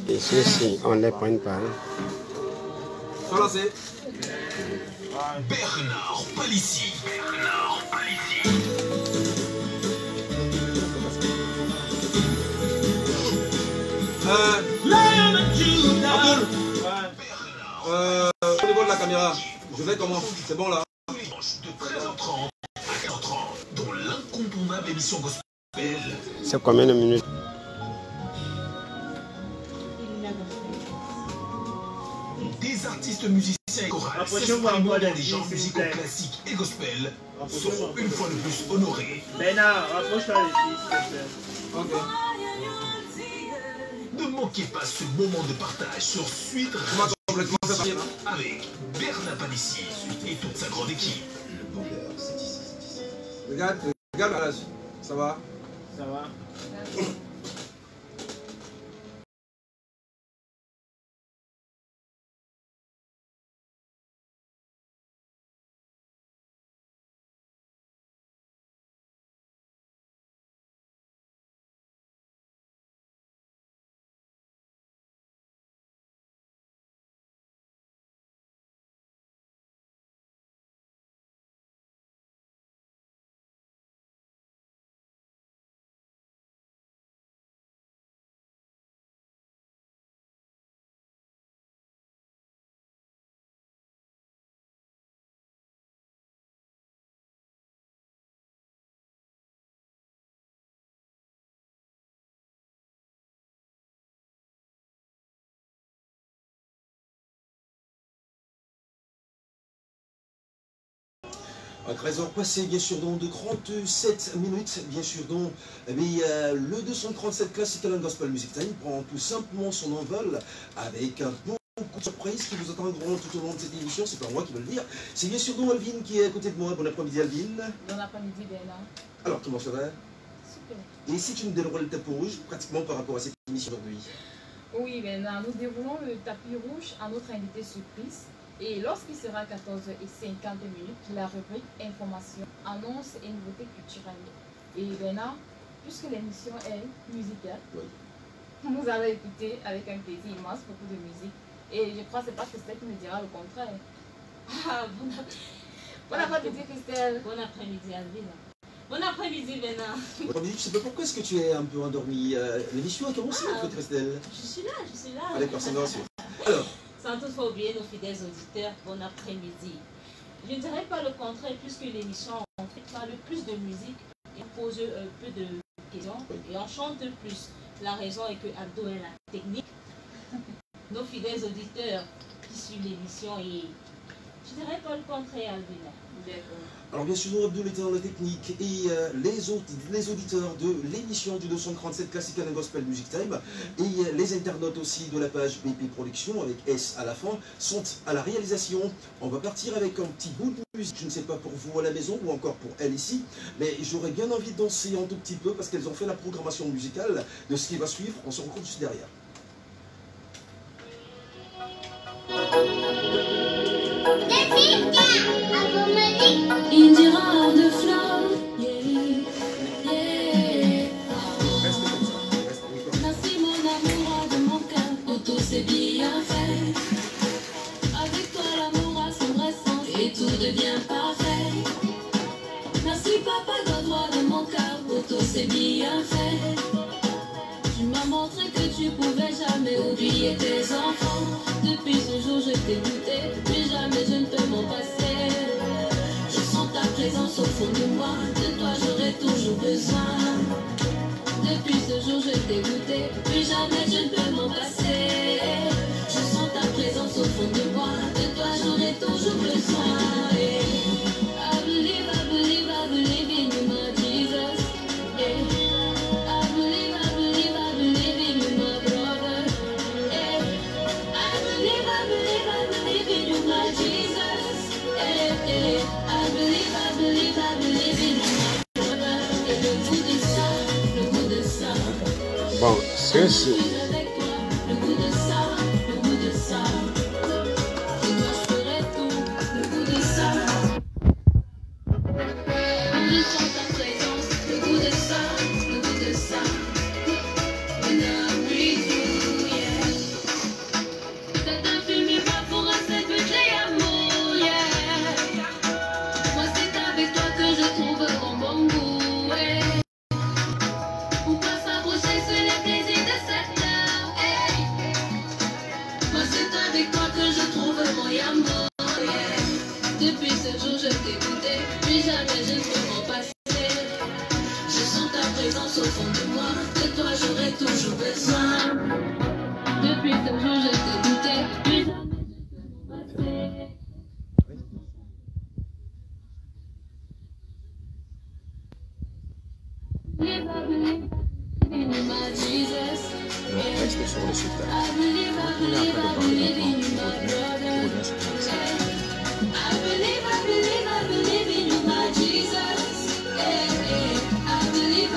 Et ceux-ci, on ne les prenne pas. Relancez. Bernard Palissy. Au niveau de la caméra, je vais comment? C'est bon là? De 13h30 à 14h30, dans l'incontournable émission gospel. C'est combien de minutes? Des artistes musiciens et chorales s'exprimant dans les genres musicaux classiques et gospel seront une fois de plus honorés. Bernard, rapproche-toi ici, s'il te plaît. Ok. Ne manquez pas ce moment de partage sur Suite Complètement séparé, hein. avec Bernard Palissy et toute sa grande équipe. Le bonheur, c'est ici, c'est ici. Regarde là, ça va? Ça va? À 13h passé, bien sûr, dans de 37 minutes, bien sûr, donc, le 237 Classical and Gospel Music Time prend tout simplement son envol avec beaucoup de surprises qui vous attendront tout au long de cette émission, c'est pas moi qui veux le dire. C'est bien sûr donc Alvin qui est à côté de moi. Bon après-midi Alvin. Bon après-midi Bernard. Alors, comment ça va? Super. Et si tu me déroules le tapis rouge, pratiquement par rapport à cette émission aujourd'hui? Oui Bernard, nous déroulons le tapis rouge à notre invité surprise. Et lorsqu'il sera 14h50, la rubrique Information, annonce et nouveautés culturelles. Et Bernard, puisque l'émission est musicale, oui, nous allons écouter avec un plaisir immense beaucoup de musique. Et je crois que c'est pas Christelle qui me dira le contraire. Ah, Bon après-midi Christelle. Bon après-midi Alvina. Bon après-midi Bernard. Bon après-midi, je sais pas pourquoi est-ce que tu es un peu endormi. L'émission a commencé en fait, Christelle. Je suis là. Ah d'accord, c'est sûr. Alors, sans toutefois oublier nos fidèles auditeurs, bon après-midi. Je ne dirais pas le contraire, puisque l'émission en fait parle plus de musique, et pose peu de questions et on chante plus. La raison est que Abdo est la technique. Nos fidèles auditeurs qui suivent l'émission et je ne dirais pas le contraire, Alvina. alors bien sûr, Abdul était dans la technique et les auditeurs de l'émission du 237 Classical and Gospel Music Time et les internautes aussi de la page BP Production avec S à la fin sont à la réalisation. On va partir avec un petit bout de musique, je ne sais pas pour vous à la maison ou encore pour elle ici, mais j'aurais bien envie de danser un tout petit peu parce qu'elles ont fait la programmation musicale de ce qui va suivre. On se retrouve juste derrière. Indira de flamme, yeah, yeah. Merci mon amour de mon cœur pour tous ces bienfaits. Avec toi l'amour a son vrai sens et tout devient parfait. Merci papa de droit de mon cœur pour tous ces bienfaits. Tu m'as montré que tu pouvais jamais oublier tes enfants. Depuis ce jour je t'ai goûté, plus jamais je ne peux m'en passer. Ta présence au fond de moi, de toi j'aurai toujours besoin. Depuis ce jour je t'ai goûté, plus jamais je ne peux m'en passer. Je sens ta présence au fond de moi, de toi j'aurai toujours besoin. I believe in you, my Jesus. I believe in you, my brother. I believe in you, my Jesus. I believe in my brother. Et le goût de ça. Bon, ceci. Le goût de ça. Je dois serai tout, le goût de ça. Je sens ta présence, le goût de ça. When I'm with you, yeah. force au fond de moi. De toi j'aurai toujours besoin. Depuis ce jour je te doutais, plus jamais je peux m'en passer. Believe, I believe in my Jesus. Reste sur le site. I believe in you, my brother. I believe in you, my Jesus. I believe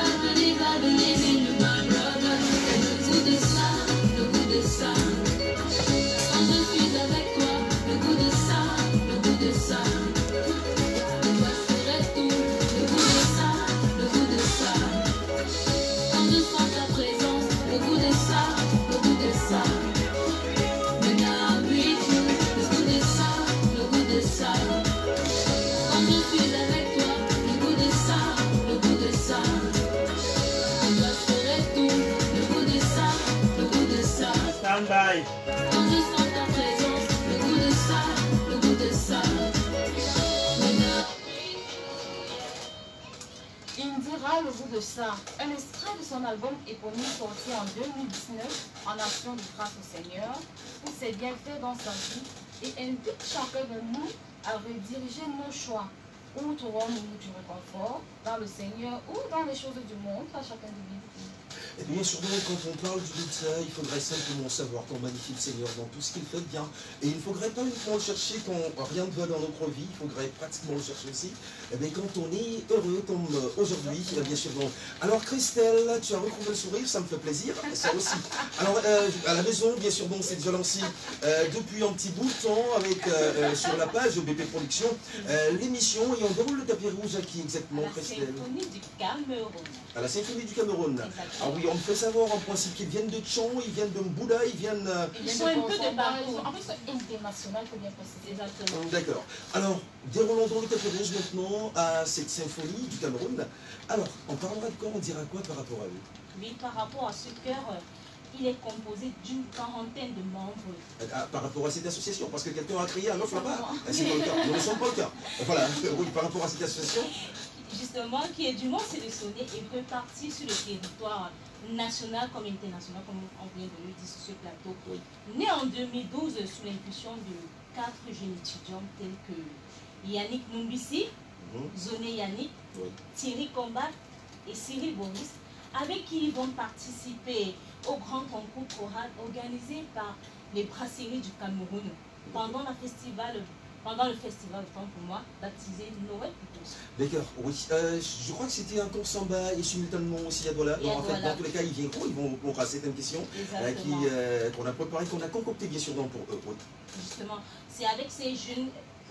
in you, my brother. Et le goût de ça, le goût de ça. Quand je suis avec toi, le goût de ça, le goût de ça. De toi je ferai tout, le goût de ça, le goût de ça. Quand je sens ta présence, le goût de ça, le goût de ça. When I'm with you, le goût de ça, le goût de ça. Quand je suis avec toi, le goût de ça, le goût de ça. De toi je ferai tout, le goût de ça, le goût de ça. Stand by. Quand je sens ta présence, le goût de ça, le goût de ça. When I'm Indira, le goût de ça. Un extrait de son album éponyme sorti en 2019 en action de grâce au Seigneur pour ses bienfaits dans sa vie et invite chacun de nous à rediriger nos choix. Où trouvons-nous du réconfort? Dans le Seigneur ou dans les choses du monde? À chacun de nous. Et bien sûrement, quand on parle de ça, il faudrait simplement savoir qu'on magnifie le Seigneur dans tout ce qu'il fait de bien. Et il ne faudrait pas uniquement le chercher quand rien ne va dans notre vie, il faudrait pratiquement le chercher aussi. Et bien quand on est heureux, comme aujourd'hui, bien sûr. Donc. Alors Christelle, tu as retrouvé le sourire, ça me fait plaisir, ça aussi. Alors à la maison, bien sûr, donc c'est déjà lancé depuis un petit bout de temps avec sur la page BP Production l'émission et on déroule le tapis rouge à qui exactement, Christelle? À la Symphonie du Cameroun. À la Symphonie du Cameroun. Ah oui, on me fait savoir en principe qu'ils viennent de Tchon, ils viennent de Mbouda, ils viennent... Ils sont un peu de partout. En plus, c'est international, il faut bien préciser. Exactement. D'accord. Alors, déroulons donc le tapis rouge maintenant à cette symphonie du Cameroun. Alors, on parlera de quoi, on dira quoi par rapport à eux? Oui, par rapport à ce chœur, il est composé d'une quarantaine de membres. Par rapport à cette association, parce que quelqu'un a crié un off là-bas. C'est pas le cas, nous ne sommes pas le cas. Voilà, oui, par rapport à cette association. Justement, qui est du Mont sélectionné et réparti sur le territoire national comme international, comme on vient de le dire sur ce plateau. Oui. Né en 2012 sous l'impulsion de 4 jeunes étudiants tels que Yannick Numbisi, Zoné Yannick, Oui. Thierry Combat et Cyril Boris, avec qui ils vont participer au grand concours choral organisé par les brasseries du Cameroun pendant le festival, autant pour moi, baptisé Noël pour tous. D'accord, oui. Je crois que c'était un cours samba et simultanément aussi à Douala. Et à En fait, Douala. dans tous les cas, ils viendront, ils vont à certaines questions Exactement. qu'on a préparées, qu'on a concoctées bien sûr donc, pour eux. Oui. Justement, c'est avec ces jeunes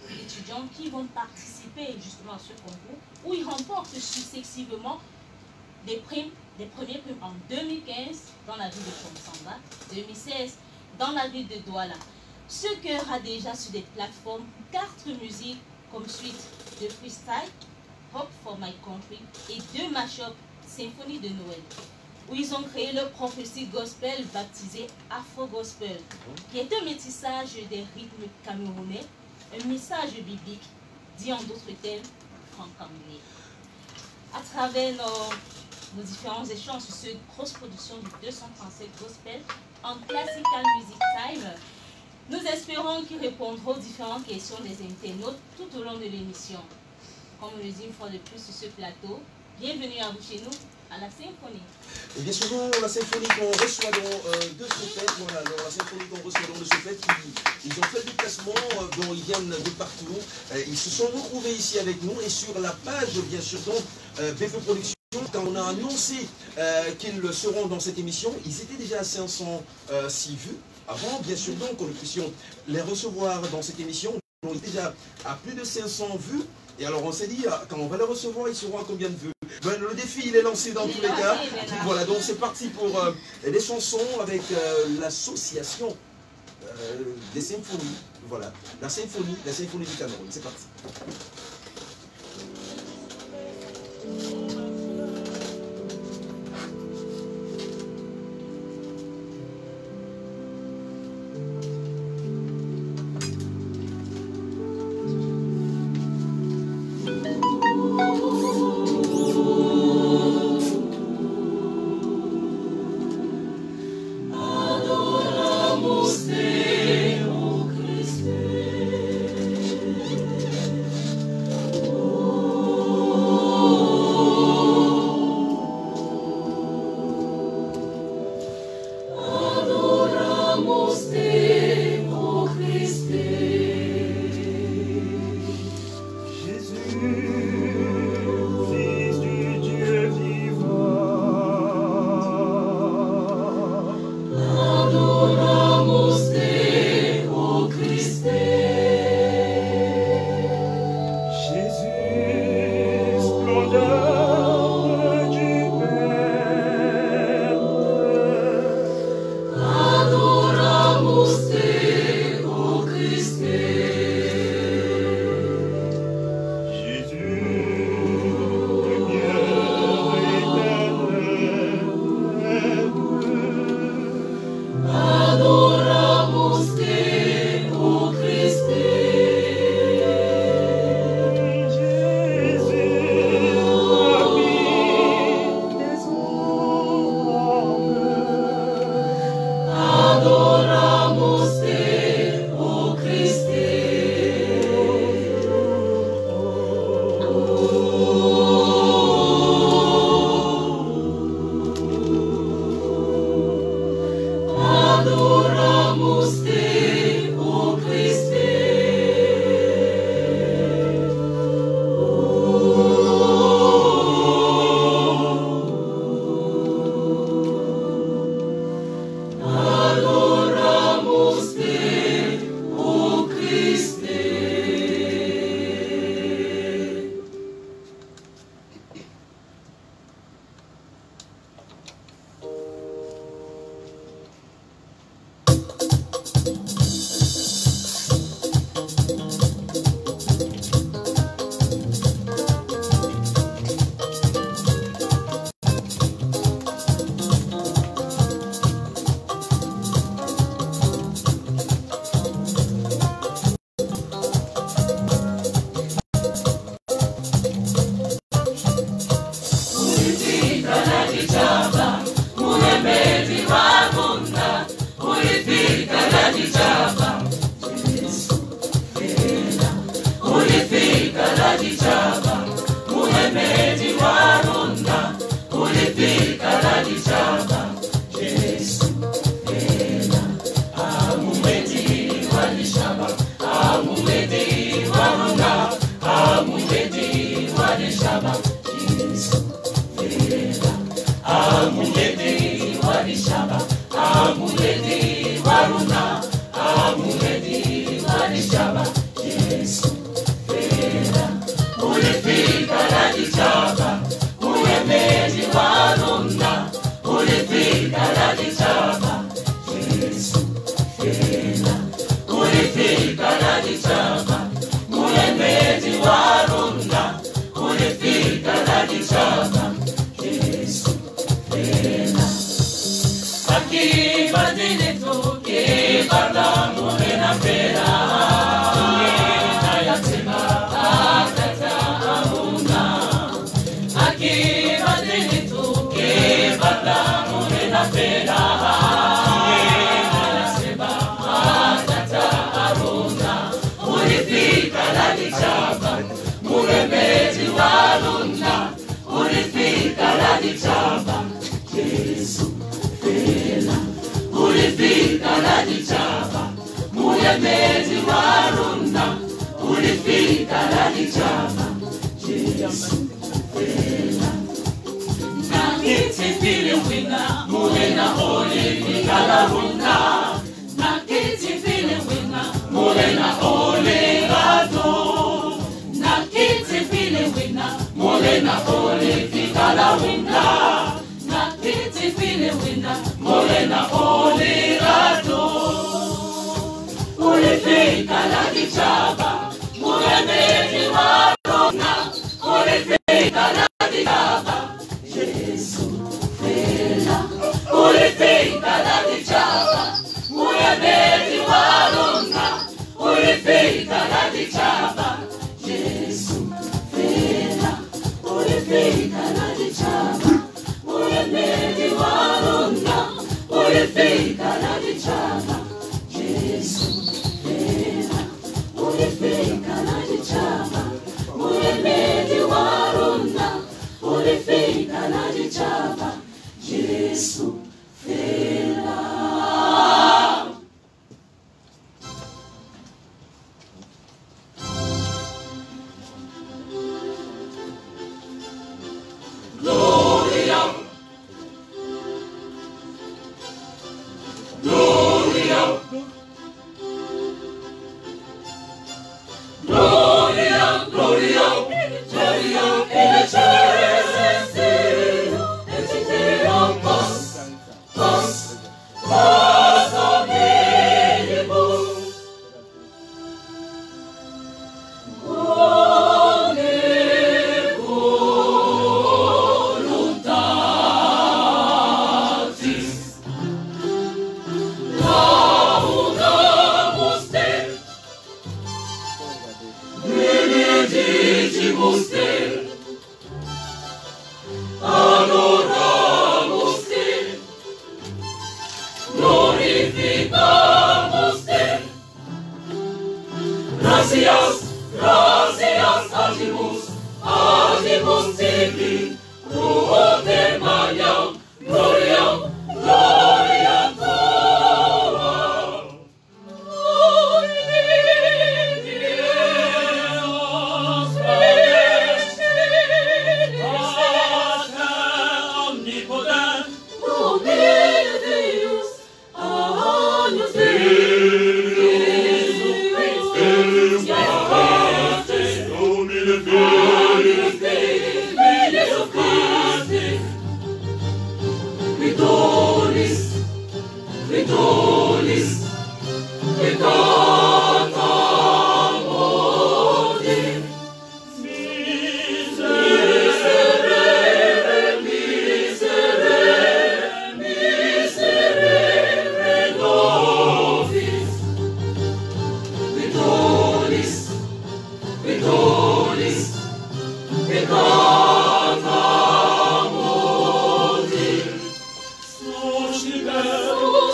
étudiants qui vont participer justement à ce concours où ils remportent successivement des premiers primes en 2015 dans la ville de Chomsamba, 2016 dans la ville de Douala. Ce chœur a déjà sur des plateformes 4 musiques comme suite de freestyle, Hope for My Country et 2 mashups, Symphonie de Noël, où ils ont créé leur propre style gospel baptisé Afro Gospel, qui est un métissage des rythmes camerounais, un message biblique, dit en d'autres termes, franc-camerounais. À travers nos différents échanges sur cette grosse production du 237 Gospel en Classical Music Time, nous espérons qu'ils répondront aux différentes questions des internautes tout au long de l'émission. Comme on le dit une fois de plus sur ce plateau, bienvenue à vous chez nous, à la Symphonie. Et bien souvent, la symphonie qu'on reçoit de ce fait, voilà, alors, la symphonie qu'on reçoit de ce fait, ils ont fait le déplacement, dont ils viennent de partout. Ils se sont retrouvés ici avec nous et sur la page, bien sûr, donc, BP Production, quand on a annoncé qu'ils seront dans cette émission, ils étaient déjà à 506 vues. Avant, bien sûr, donc, que nous puissions les recevoir dans cette émission, on est déjà à plus de 500 vues. Et alors, on s'est dit, quand on va les recevoir, ils seront à combien de vues? Ben, le défi, il est lancé dans tous les cas. Voilà, donc c'est parti pour les chansons avec l'association des symphonies. Voilà, la symphonie du Cameroun. C'est parti.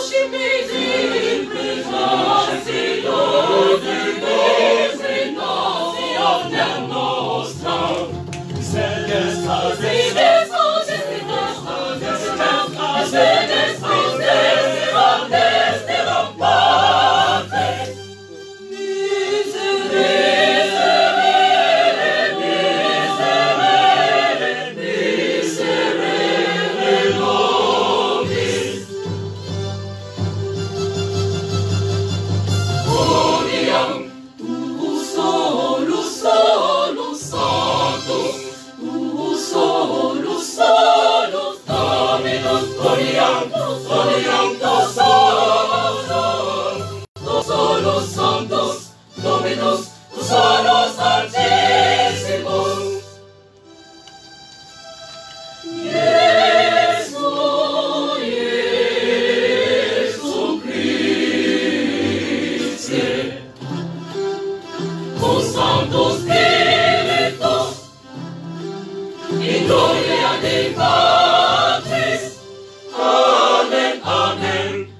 Sushi, Los santos, Dominus, tu solos altísimos. Jesucristo, os santos electos, in gloria Dei Patris. Amen, amen.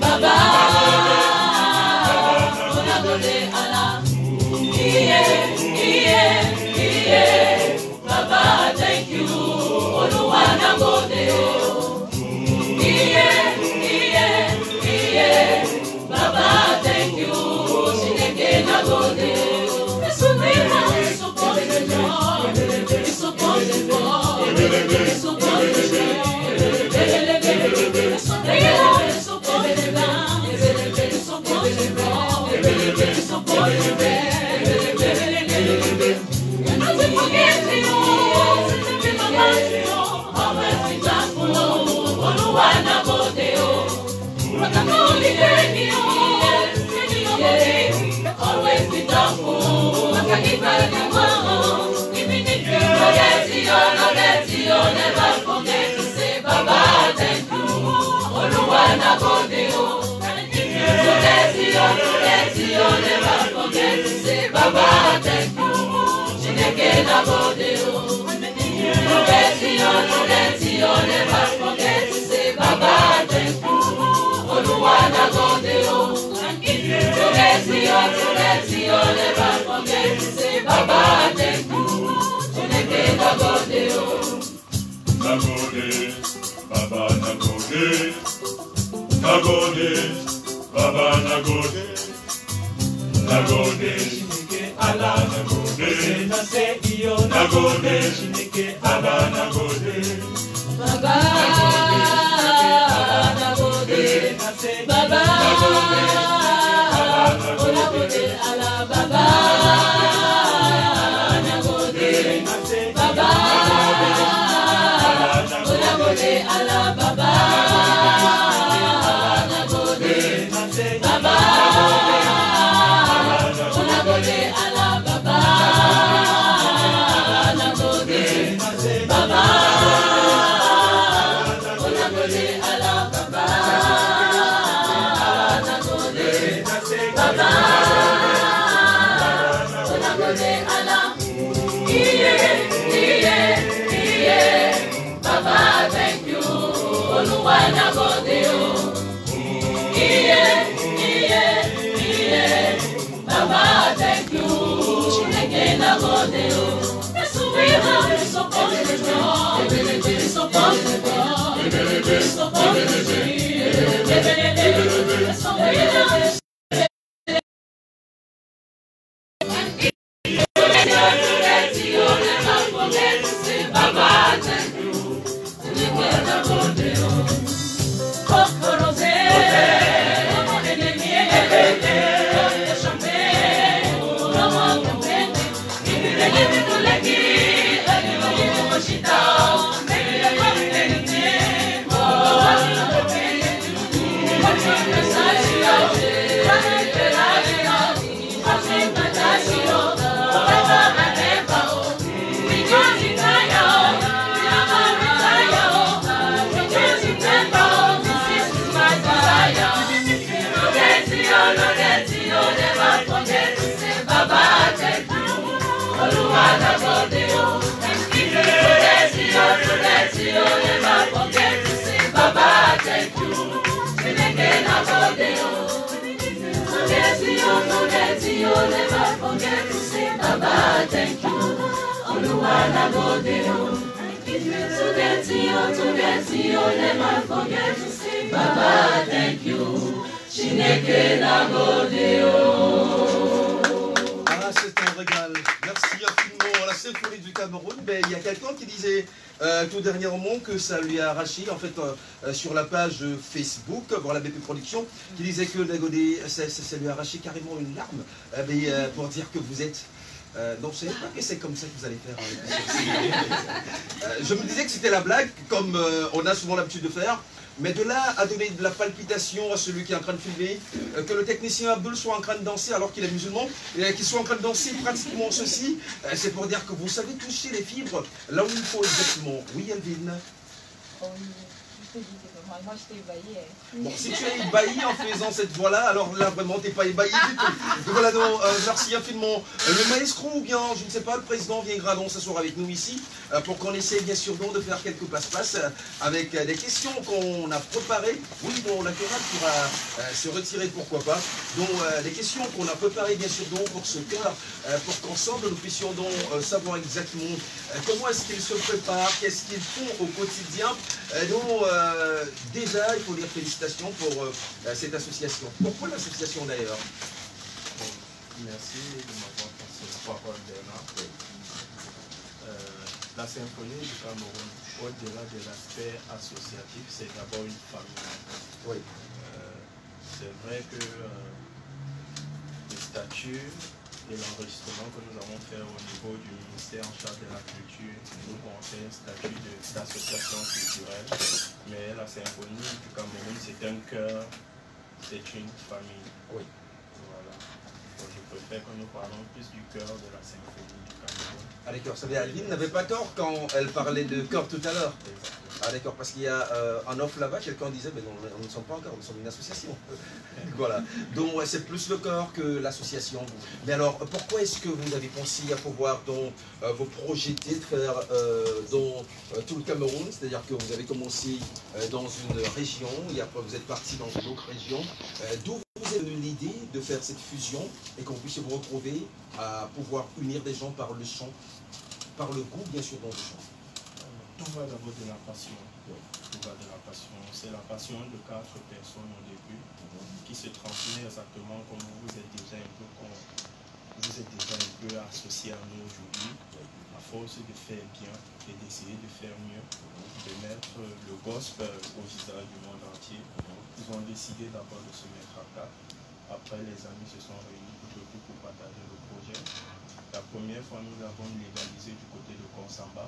Baba Always be thankful. Even if you forget, never forget to say Baba thank you. Oluwa na gode o. Forget, never forget to say Baba thank you. Chineke na gode o. Forget, never forget to say Baba thank you. Oluwa na gode o. Forget, never forget to say Baba thank you. Chineke na gode o. Nagode, Baba nagode, nagode, Baba nagode, nagode, Allah nagode, nagode, Allah nagode, Baba nagode, Baba nagode, Allah Baba nagode, Baba nagode, Allah Baba nagode, Baba nagode, Allah Baba nagode, Baba nagode, Allah Baba nagode, Baba nagode, Allah. Baba thank you. Oluwa nagode o. Baba thank you. Chineke nagode o. That's the way how it's supposed to go. It's supposed to go. It's supposed to be. That's the way how it's never forget to say Baba thank you. Oluwa nagode o. Never forget to say Baba thank you. Chineke nagode o. Ah, c'est un régal. Merci infiniment à la Symphonie du Cameroun. Mais il y a quelqu'un qui disait tout dernièrement que ça lui a arraché, en fait, sur la page Facebook, voilà, BP Production, qui disait que Nagodé, ça lui a arraché carrément une larme, mais pour dire que vous êtes... non, je ne savais pas que c'est comme ça que vous allez faire. Je me disais que c'était la blague, comme on a souvent l'habitude de faire. Mais de là à donner de la palpitation à celui qui est en train de filmer, que le technicien Abdul soit en train de danser alors qu'il est musulman, et qu'il soit en train de danser pratiquement ceci, c'est pour dire que vous savez toucher les fibres là où il faut exactement. Oui, Elvin? Oh, je te dis que moi je t'ai ébahi. Bon, si tu es ébahi en faisant cette voix-là, alors là vraiment t'es pas ébahi du tout. Donc voilà, donc, merci infiniment. Le maestro ou bien, je ne sais pas, le président viendra donc s'asseoir avec nous ici pour qu'on essaie bien sûr donc de faire quelques passe-passe avec des questions qu'on a préparées. Oui, bon, la chorale pourra se retirer, pourquoi pas. Donc des questions qu'on a préparées bien sûr donc pour ce chœur, pour qu'ensemble nous puissions donc savoir exactement comment est-ce qu'ils se préparent, qu'est-ce qu'ils font au quotidien. Donc déjà, il faut dire félicitations pour cette association. Pourquoi l'association d'ailleurs? Merci de m'avoir passé la parole, Bernard. La Symphonie du Cameroun, au-delà de l'aspect associatif, c'est d'abord une famille. Oui. C'est vrai que le statut l'écriture et l'enregistrement que nous avons fait au niveau du ministère en charge de la culture. Nous avons fait un statut d'association culturelle, mais la symphonie du Cameroun, c'est un chœur, c'est une famille. Oui. Voilà. Donc, je préfère que nous parlons plus du chœur de la symphonie du Cameroun. Ah d'accord, ça veut dire Aline n'avait pas tort quand elle parlait de chœur tout à l'heure. Ah d'accord, parce qu'il y a en off là-bas, quelqu'un disait, mais non, nous ne sommes pas encore, nous sommes une association. Voilà, donc ouais, c'est plus le chœur que l'association. Mais alors, pourquoi est-ce que vous avez pensé à pouvoir donc, vous projeter de faire dans tout le Cameroun? C'est-à-dire que vous avez commencé dans une région, et après vous êtes parti dans une autre région. D'où vous est venue l'idée de faire cette fusion et qu'on puisse vous retrouver à pouvoir unir des gens par le chant, par le goût bien sûr dans le chant? Tout va d'abord de la passion. Tout va de la passion. C'est la passion de 4 personnes au début qui se transmet exactement comme vous êtes déjà un peu associés à nous aujourd'hui. À force de faire bien et d'essayer de faire mieux, de mettre le gospel au visage du monde entier, ils ont décidé d'abord de se mettre à 4. Après, les amis se sont réunis pour partager le projet. La première fois, nous avons légalisé du côté de Konsamba.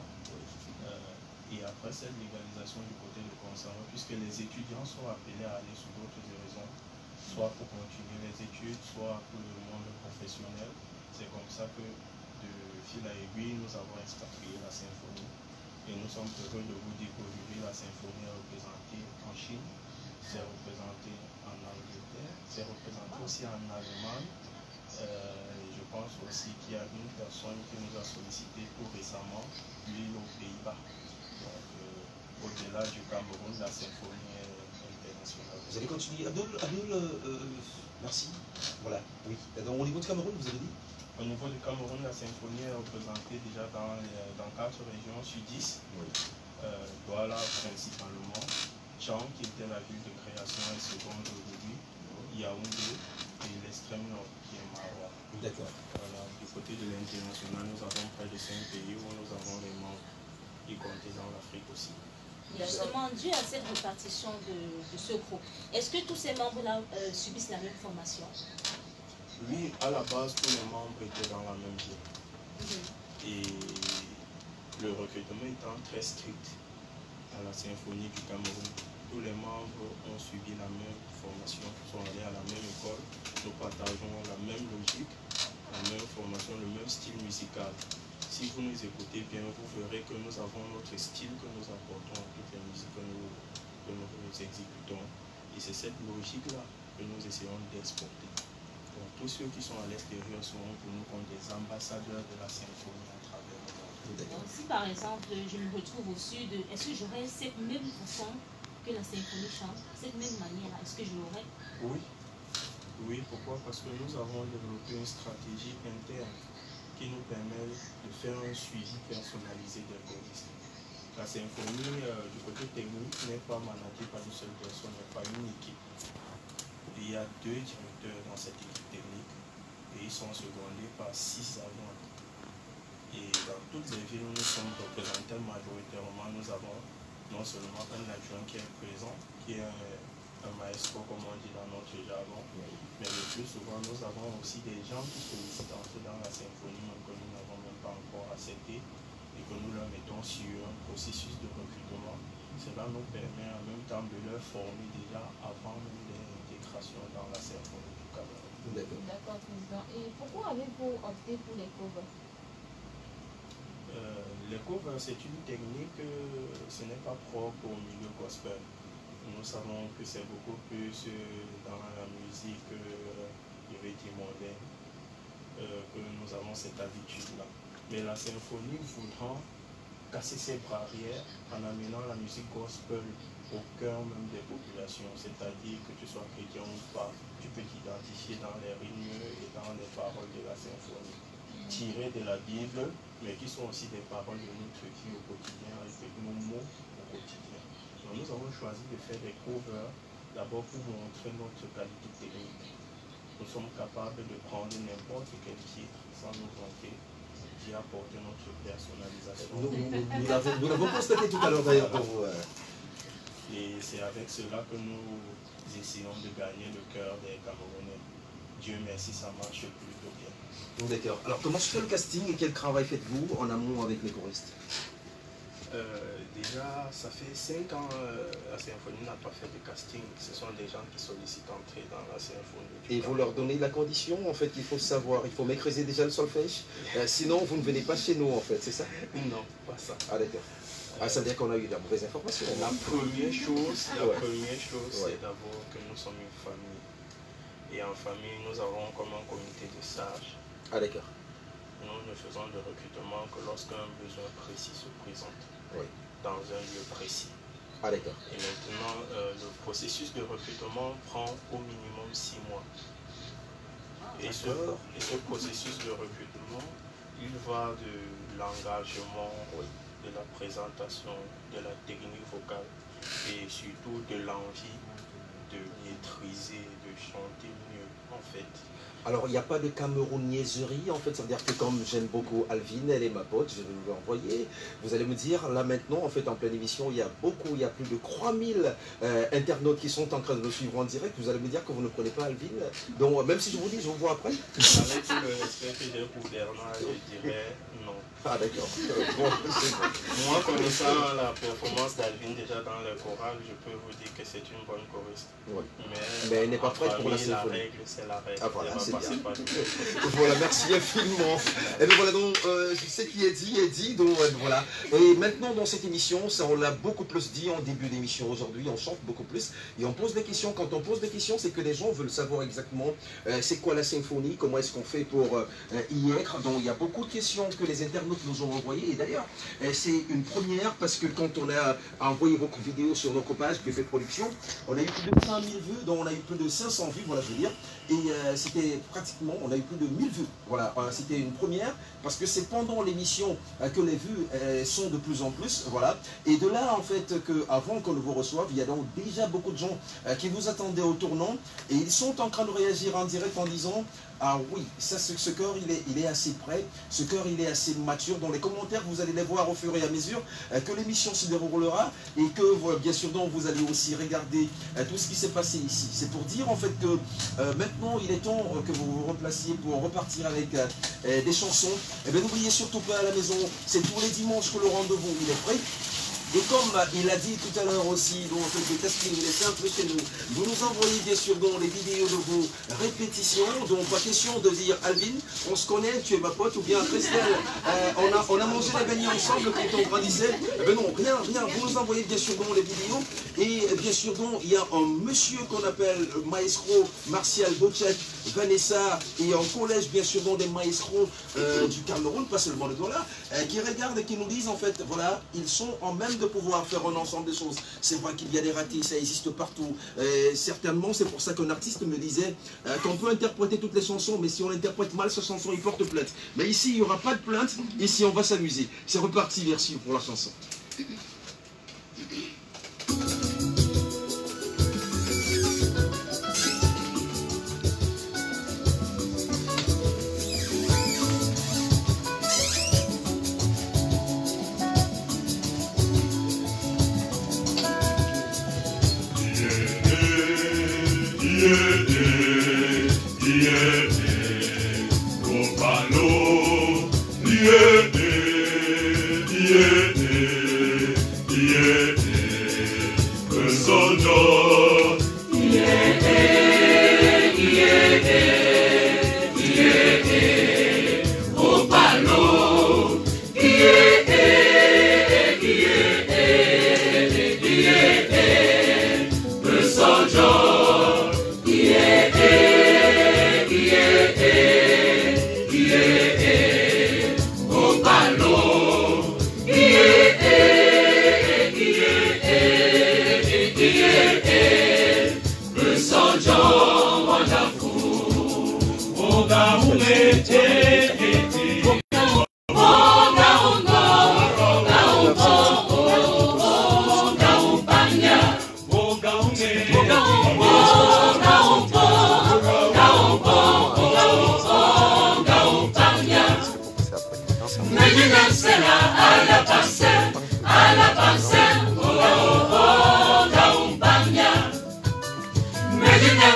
Et après cette légalisation du côté de Konsamba, puisque les étudiants sont appelés à aller sur d'autres horizons, soit pour continuer les études, soit pour le monde professionnel. C'est comme ça que de fil à aiguille, nous avons expatrié la symphonie. Et nous sommes heureux de vous dire qu'aujourd'hui, la symphonie est représentée en Chine, c'est représenté en Angleterre, c'est représenté aussi en Allemagne. Je pense aussi qu'il y a une personne qui nous a sollicité tout récemment, lui aux Pays-Bas. Donc, au-delà du Cameroun, la symphonie est internationale. Vous allez continuer. Abdoul, merci. Voilà, oui. Donc, au niveau du Cameroun, vous avez dit? Au niveau du Cameroun, la symphonie est représentée déjà dans 4 régions sur 10. Oui. Douala principalement, Tchang qui était la ville de création et seconde aujourd'hui, Yaoundé et l'extrême nord qui est Marois. D'accord. Voilà. Du côté de l'international, nous avons près de 5 pays où nous avons les membres, y compris dans l'Afrique aussi. Justement, dû à cette répartition de ce groupe, est-ce que tous ces membres-là subissent la même formation? Oui, à la base, tous les membres étaient dans la même ville. Et le recrutement étant très strict à la symphonie du Cameroun, tous les membres ont suivi la même formation, sont allés à la même école, nous partageons la même logique, la même formation, le même style musical. Si vous nous écoutez bien, vous verrez que nous avons notre style que nous apportons à toutes les musiques que nous exécutons. Et c'est cette logique-là que nous essayons d'exporter. Donc tous ceux qui sont à l'extérieur seront pour nous comme des ambassadeurs de la symphonie à travers le monde. Donc, si par exemple je me retrouve au sud, est-ce que j'aurai cette même façon que la symphonie chante, cette même manière-là, est-ce que je l'aurai? Oui. Oui, pourquoi? Parce que nous avons développé une stratégie interne qui nous permet de faire un suivi personnalisé des choristes. La symphonie, du côté technique, n'est pas managée par une seule personne, mais par une équipe. Il y a 2 directeurs dans cette équipe technique et ils sont secondés par 6 agents. Et dans toutes les villes où nous sommes représentés majoritairement, nous avons non seulement un adjoint qui est présent, qui est un maestro, comme on dit dans notre jargon, mais le plus souvent, nous avons aussi des gens qui sollicitent entrer dans la symphonie, même que nous n'avons même pas encore accepté, et que nous leur mettons sur un processus de recrutement. Cela nous permet en même temps de leur former déjà avant même l'intégration dans la symphonie du Cameroun. D'accord, président. Et pourquoi avez-vous opté pour les covers? Les covers, c'est une technique, ce n'est pas propre au milieu gospel. Nous savons que c'est beaucoup plus dans la musique, je vais dire moderne, que nous avons cette habitude-là. Mais la symphonie voudra casser ces barrières en amenant la musique gospel au cœur même des populations. C'est-à-dire que tu sois chrétien ou pas, tu peux t'identifier dans les rythmes et dans les paroles de la symphonie. Tirées de la Bible, mais qui sont aussi des paroles de notre vie au quotidien, avec nos mots au quotidien. Donc nous avons choisi de faire des covers, d'abord pour montrer notre qualité technique. Nous sommes capables de prendre n'importe quel titre sans nous vanter, d'y apporter notre personnalisation. Nous l'avons constaté tout à l'heure d'ailleurs pour vous. Et c'est avec cela que nous essayons de gagner le cœur des Camerounais. Dieu merci, ça marche plutôt bien. D'accord. Alors, comment se fait le casting et quel travail faites-vous en amont avec les choristes? Déjà, ça fait 5 ans, la symphonie n'a pas fait de casting. Ce sont des gens qui sollicitent entrer dans la symphonie. Et vous leur donnez la condition, en fait, il faut savoir, il faut maîtriser déjà le solfège. Sinon, vous ne venez pas chez nous, en fait, c'est ça? Non, pas ça. Ah, d'accord. Ça veut dire qu'on a eu de la mauvaise information. La première chose, Ouais. c'est d'abord que nous sommes une famille. Et en famille, nous avons comme un comité de sages. Ah, d'accord. Nous ne faisons de recrutement que lorsqu'un besoin précis se présente. Oui. Dans un lieu précis. Ah, d'accord. Et maintenant, le processus de recrutement prend au minimum 6 mois. Et ce processus de recrutement, il va de l'engagement, de la présentation, de la technique vocale et surtout de l'envie de maîtriser, de chanter mieux en fait. Alors, il n'y a pas de camerounaiserie, en fait, ça veut dire que comme j'aime beaucoup Alvin, elle est ma pote, je vais vous l'envoyer. Vous allez me dire, là maintenant, en fait, en pleine émission, il y a plus de 3000 internautes qui sont en train de nous suivre en direct. Vous allez me dire que vous ne prenez pas Alvin. Donc, même si je vous dis, je vous vois après. Avec tout le respect que j'ai pour Bernard, je dirais non. Ah, d'accord. Moi, connaissant la performance d'Alvin déjà dans le choral, je peux vous dire que c'est une bonne choriste. Oui. Mais elle n'est pas prête pour la symphonie. La règle, c'est la règle. Ah, voilà, c'est bien. Pas Voilà, merci infiniment. Et bien voilà, donc, ce qui est dit, donc voilà. Et maintenant, dans cette émission, ça, on l'a beaucoup plus dit en début d'émission aujourd'hui, on chante beaucoup plus et on pose des questions. Quand on pose des questions, c'est que les gens veulent savoir exactement c'est quoi la symphonie, comment est-ce qu'on fait pour y être. Donc, il y a beaucoup de questions que les internautes nous ont envoyées. Et d'ailleurs, c'est une première parce que quand on a envoyé vos vidéos sur notre page BP Production, on a eu plus de 5000 vues, donc on a eu plus de 500 vues, voilà, je veux dire. Et c'était pratiquement, on a eu plus de 1000 vues. Voilà, c'était une première parce que c'est pendant l'émission que les vues sont de plus en plus. Voilà. Et de là, en fait, qu'avant qu'on ne vous reçoive, il y a donc déjà beaucoup de gens qui vous attendaient au tournant et ils sont en train de réagir en direct en disant ah oui, ça, ce cœur, il est assez prêt, ce cœur, il est assez mature. Dans les commentaires, vous allez les voir au fur et à mesure que l'émission se déroulera et que, bien sûr, donc, vous allez aussi regarder tout ce qui s'est passé ici. C'est pour dire, en fait, que maintenant, il est temps que vous vous replaciez pour repartir avec des chansons. Et bien, n'oubliez surtout pas à la maison, c'est tous les dimanches que le rendez-vous, il est prêt. Et comme il a dit tout à l'heure aussi, donc le casting il est simple chez nous, vous nous envoyez bien sûr donc les vidéos de vos répétitions, donc pas question de dire Alvin, on se connaît, tu es ma pote, ou bien Christelle, on a mangé les beignets ensemble quand on grandissait. Ben non, rien, vous nous envoyez bien sûr donc les vidéos, et bien sûr donc il y a un monsieur qu'on appelle Maestro Martial Bochet, Vanessa, et en collège bien sûr donc des maestros du Cameroun, pas seulement de Douala, qui regardent et qui nous disent en fait, voilà, ils sont en même de pouvoir faire un ensemble de choses. C'est vrai qu'il y a des ratés, ça existe partout. Certainement, c'est pour ça qu'un artiste me disait qu'on peut interpréter toutes les chansons, mais si on interprète mal sa chanson, il porte plainte. Mais ici, il n'y aura pas de plainte. Ici, on va s'amuser. C'est reparti, merci pour la chanson. Medina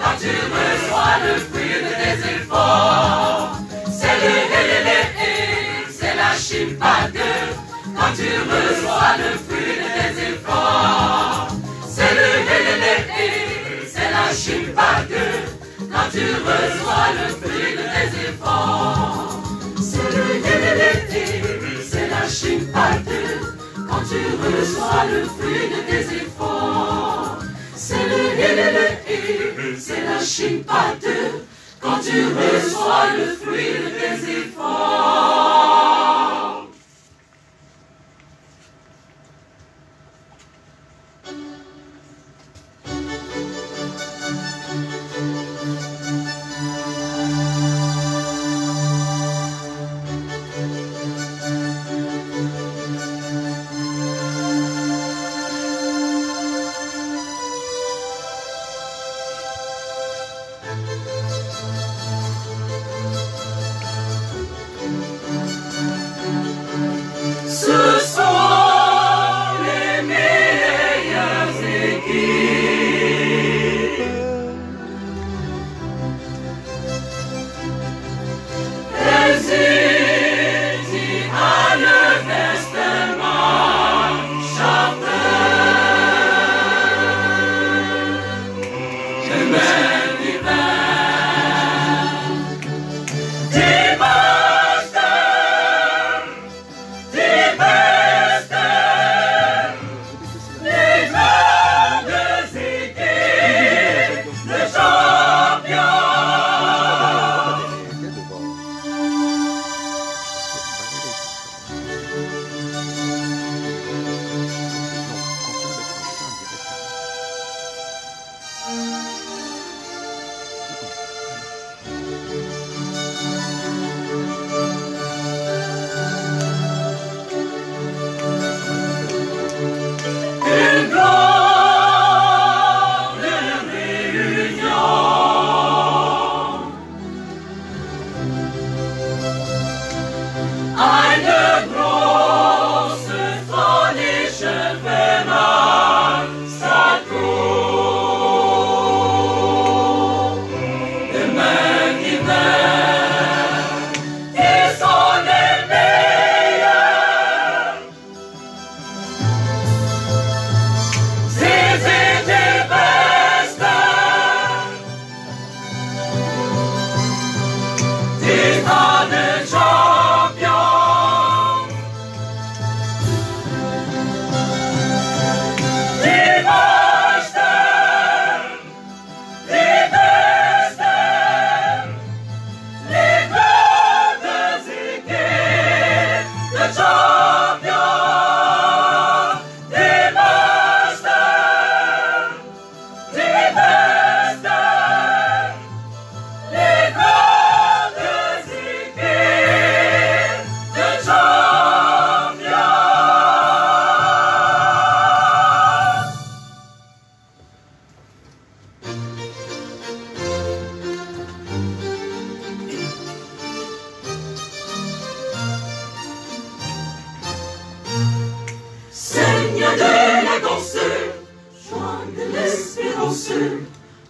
Quand tu reçois le fruit de tes efforts. C'est le c'est la chimpade. Quand tu reçois le fruit de tes efforts. C'est le c'est la chimpade. Quand tu reçois le fruit de tes efforts. C'est le c'est la chimpade. Quand tu reçois le fruit de tes efforts. C'est le c'est la chimpade. Quand tu reçois le fruit de tes efforts.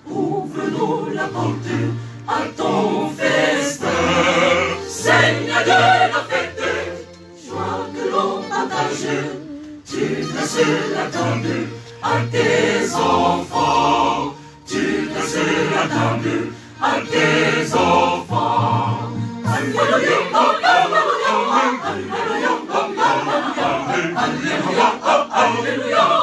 Ouvre-nous la porte à ton festin. Seigneur de la fête, joie que l'on partage. Tu dresses la table à tes enfants. Tu dresses la table à tes enfants. Alléluia, alléluia, alléluia, alléluia, alléluia, alléluia,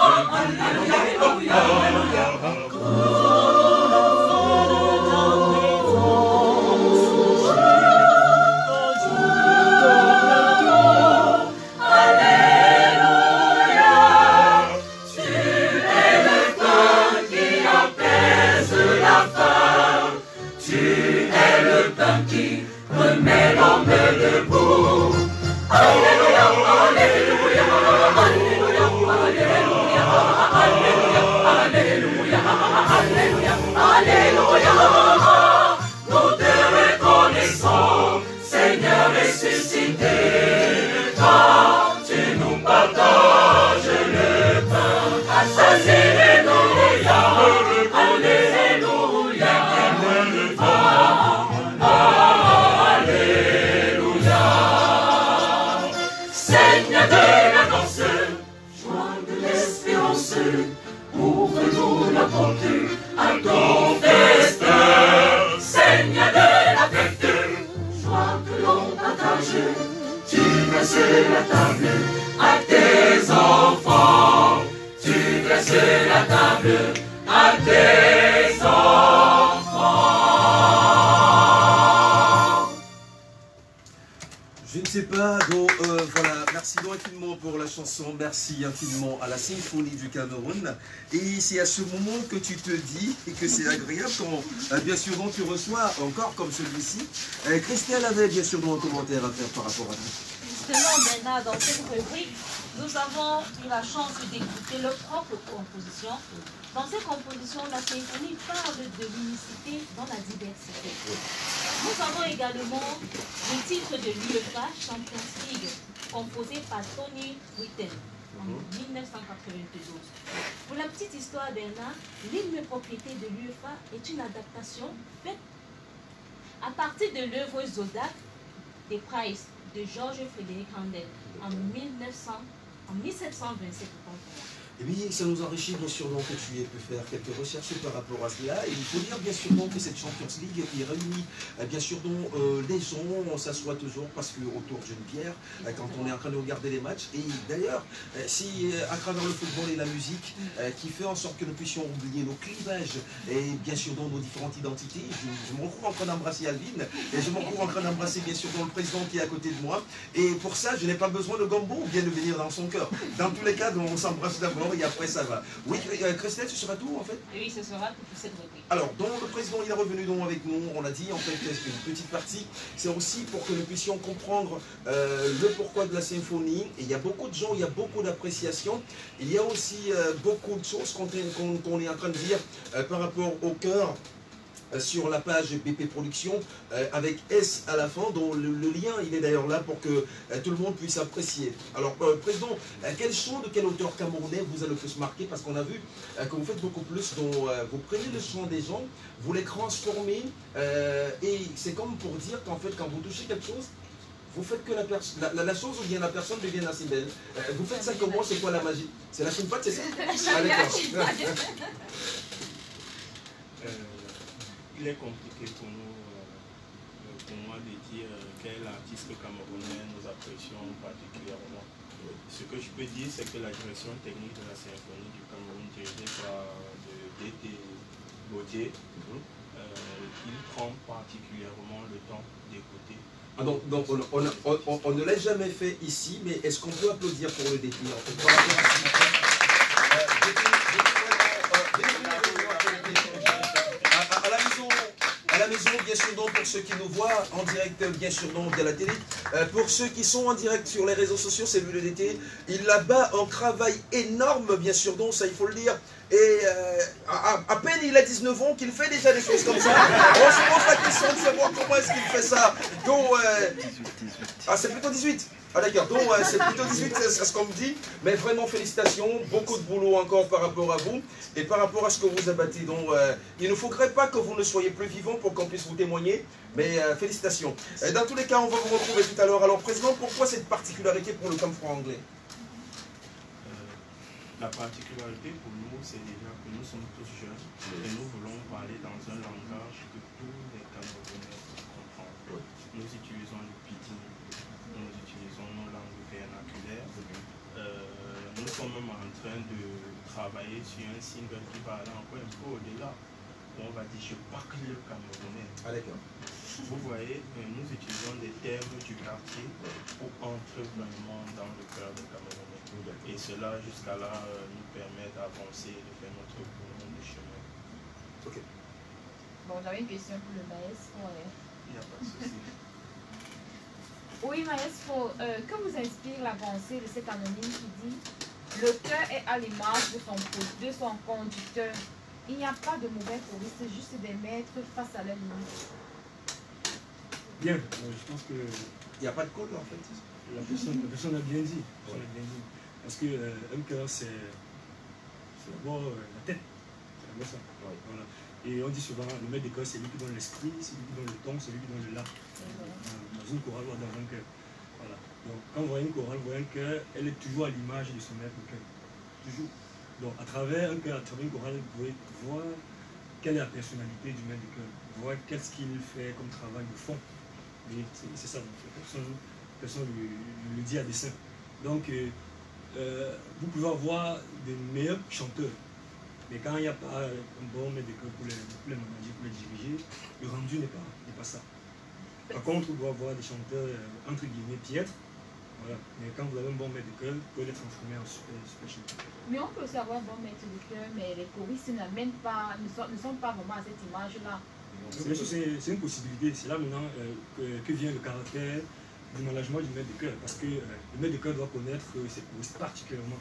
qui remet l'homme debout. Alléluia, alléluia, alléluia, alléluia. ouvre-nous la porte à ton festin. Seigneur de la fête, joie que l'on partage, tu dresses la table à tes enfants. Tu dresses la table à tes enfants. Je ne sais pas, donc voilà, merci donc infiniment pour la chanson, merci infiniment à la Symphonie du Cameroun. Et c'est à ce moment que tu te dis et que c'est agréable quand, bien sûr, donc, tu reçois encore comme celui-ci. Christelle avait bien sûr donc un commentaire à faire par rapport à ça. Justement, Bernard, dans cette rubrique, nous avons eu la chance d'écouter leur propre composition. Dans ces compositions, la symphonie parle de l'unicité dans la diversité. Nous avons également le titre de l'UEFA Champions League, composé par Tony Whitten en 1992. Pour la petite histoire, Bernard, l'hymne propriété de l'UEFA est une adaptation faite à partir de l'œuvre Zodak des Price de Georges Frédéric Handel en 1727. Et bien, ça nous enrichit bien sûr donc que tu aies pu faire quelques recherches par rapport à cela. Et il faut dire bien sûr donc que cette Champions League qui réunit bien sûr donc les gens, on s'assoit toujours parce que autour d'une bière quand on est en train de regarder les matchs. Et d'ailleurs, si à travers le football et la musique qui fait en sorte que nous puissions oublier nos clivages et bien sûr donc nos différentes identités, je me retrouve en train d'embrasser Alvin et je me retrouve en train d'embrasser bien sûr donc le président qui est à côté de moi. Et pour ça, je n'ai pas besoin de gombo ou bien de venir dans son cœur. Dans tous les cas, on s'embrasse d'abord. Et après ça va. Oui, Christelle, ce sera tout en fait? Oui, ce sera tout pour cette rubrique. Alors, donc le président il est revenu donc avec nous, on a dit en fait une petite partie, c'est aussi pour que nous puissions comprendre le pourquoi de la symphonie. Et il y a beaucoup de gens, il y a beaucoup d'appréciations. Il y a aussi beaucoup de choses qu'on est en train de dire par rapport au chœur. Sur la page BP Productions avec S à la fin, dont le lien il est d'ailleurs là pour que tout le monde puisse apprécier. Alors président, quel chant de quel auteur camerounais vous a le plus marqué? Parce qu'on a vu que vous faites beaucoup plus, dont vous prenez le chant des gens, vous les transformez et c'est comme pour dire qu'en fait quand vous touchez quelque chose, vous faites que la chose ou bien la personne devienne assez belle. Vous faites ça comment? C'est quoi la magie? C'est la chimpate, c'est ça? Ah, d'accord. Il est compliqué pour nous, pour moi, de dire quel artiste camerounais nous apprécions particulièrement. Ce que je peux dire, c'est que la direction technique de la symphonie du Cameroun, dirigée par D.T. Gauthier, il prend particulièrement le temps d'écouter. Ah donc on ne l'a jamais fait ici, mais est-ce qu'on peut applaudir pour le défi en fait, à la maison, bien sûr, donc, pour ceux qui nous voient en direct, bien sûr, donc, de la télé. Pour ceux qui sont en direct sur les réseaux sociaux, c'est lui le DT. Il abat un travail énorme, bien sûr, donc, ça, il faut le dire. Et à peine il a 19 ans qu'il fait déjà des choses comme ça. On se pose la question de savoir comment est-ce qu'il fait ça. Donc, ah, c'est plutôt 18. Ah d'accord, donc c'est plutôt 18, c'est ce qu'on me dit. Mais vraiment félicitations, beaucoup de boulot encore par rapport à vous et par rapport à ce que vous abattez. Donc il ne faudrait pas que vous ne soyez plus vivant pour qu'on puisse vous témoigner. Mais félicitations. Dans tous les cas, on va vous retrouver tout à l'heure. Alors président, pourquoi cette particularité pour le camphor anglais? La particularité pour nous, c'est déjà que nous sommes tous jeunes et nous voulons parler dans un langage que tous les Camerounais comprennent. Nous utilisons le pidgin, nous utilisons nos langues vernaculaires. Nous sommes même en train de travailler sur un single qui va aller encore un peu au-delà. On va dire je parle le Camerounais. Ah d'accord. Vous voyez, nous utilisons des termes du quartier pour entrer vraiment dans le cœur du Camerounais. Et cela, jusqu'à là, nous permet d'avancer et de faire notre bout de chemin. Ok. Bon, j'avais une question pour le maestro. Il n'y a pas de souci. Oui, maestro, que vous inspire la pensée de cet anonyme qui dit « Le cœur est à l'image de son conducteur. Il n'y a pas de mauvais choristes, juste des maîtres face à leurs limites. » Bien, je pense que... Il n'y a pas de call en fait. La personne a bien dit. Parce que un cœur, c'est d'abord la tête. C'est d'abord ça. Ouais. Voilà. Et on dit souvent, le maître d'école, c'est lui qui donne l'esprit, c'est lui qui donne le ton, c'est lui qui donne le là. Dans une chorale ou dans un cœur. Voilà. Donc quand on voit une chorale, on voit un cœur, elle est toujours à l'image de son maître cœur. Toujours. Donc à travers un chœur, à travers une chorale, vous pouvez voir quelle est la personnalité du maître de chœur, voir qu'est-ce qu'il fait comme travail de fond. Et c'est ça, donc, personne le dit à dessein. Donc vous pouvez avoir des meilleurs chanteurs, mais quand il n'y a pas un bon maître de chœur pour les manager, pour les diriger, le rendu n'est pas ça. Par contre, vous pouvez avoir des chanteurs entre guillemets piètres. Voilà. Mais quand vous avez un bon maître de chœur, vous pouvez les transformer en super chanteur. Mais on peut aussi avoir un bon maître de chœur, mais les choristes ne sont pas vraiment à cette image-là. C'est une possibilité. C'est là maintenant que vient le caractère du management du maître de chœur. Parce que le maître de chœur doit connaître ses choristes particulièrement.